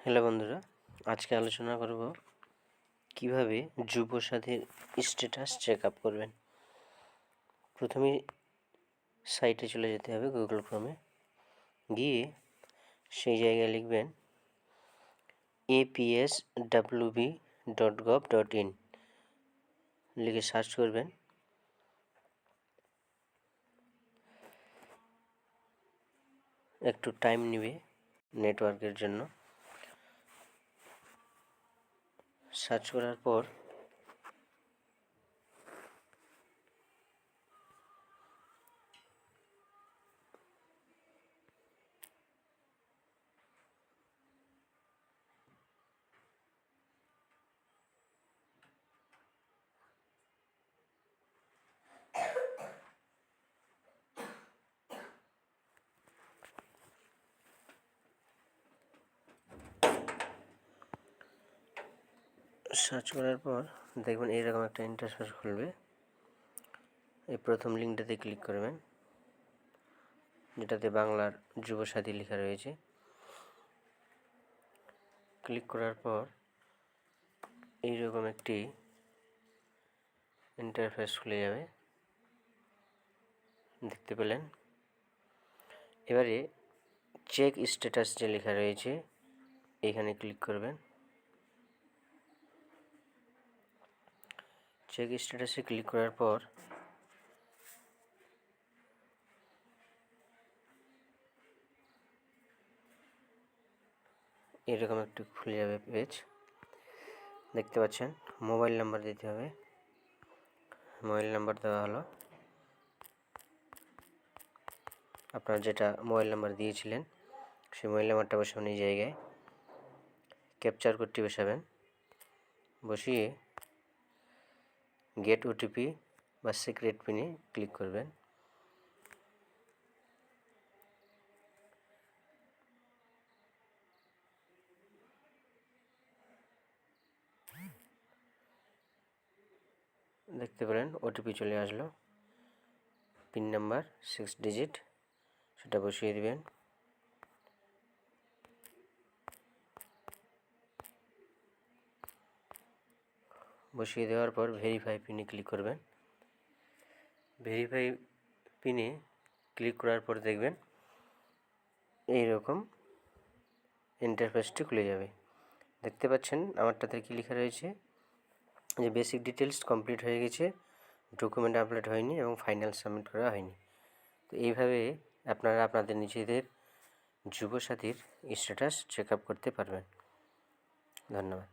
Hello বন্ধুরা, আজকে আলোচনা করব কিভাবে যুবসাথীর স্ট্যাটাস চেক আপ করবেন। প্রথমেই সাইটে চলে যেতে হবে, গুগল ক্রোমে গিয়ে সেই জায়গায় লিখবেন apswb.gov.in, লিখে সার্চ করবেন। একটু টাইম নেবে নেটওয়ার্কের জন্য। সার্চ করার পর দেখবেন এইরকম একটা ইন্টারফেস খুলবে। এই প্রথম লিঙ্কটাতে ক্লিক করবেন, যেটাতে বাংলার যুবসাথী লেখা রয়েছে। ক্লিক করার পর এইরকম একটি ইন্টারফেস খুলে যাবে, দেখতে পেলেন। এবারে চেক স্ট্যাটাস যে লেখা রয়েছে এখানে ক্লিক করবেন। চেক স্ট্যাটাসে ক্লিক করার পর এরকম একটু খুলে যাবে পেজ, দেখতে পাচ্ছেন। মোবাইল নাম্বার দিতে হবে। মোবাইল নাম্বার দেওয়া হলো, আপনার যেটা মোবাইল নাম্বার দিয়েছিলেন সেই মোবাইল নাম্বারটা বসাবেন। এই জায়গায় ক্যাপচার কোডটি বসাবেন, বসিয়ে গেট ওটিপি বা সিক্রেট পিনে ক্লিক করবেন। দেখতে পেলেন ওটিপি চলে আসলো। পিন নাম্বার 6 ডিজিট, সেটা বসিয়ে দিবেন। বসিয়ে দেওয়ার পর ভেরিফাই পিনে ক্লিক করবেন। ভেরিফাই পিনে ক্লিক করার পর দেখবেন এইরকম ইন্টারফেসটি খুলে যাবে। দেখতে পাচ্ছেন আমারটাতে কী লেখা রয়েছে যে বেসিক ডিটেলস কমপ্লিট হয়ে গেছে, ডকুমেন্ট আপলোড হয়নি এবং ফাইনাল সাবমিট করা হয়নি। তো এইভাবে আপনারা আপনাদের নিজেদের যুবসাথীর স্ট্যাটাস চেক আপ করতে পারবেন। ধন্যবাদ।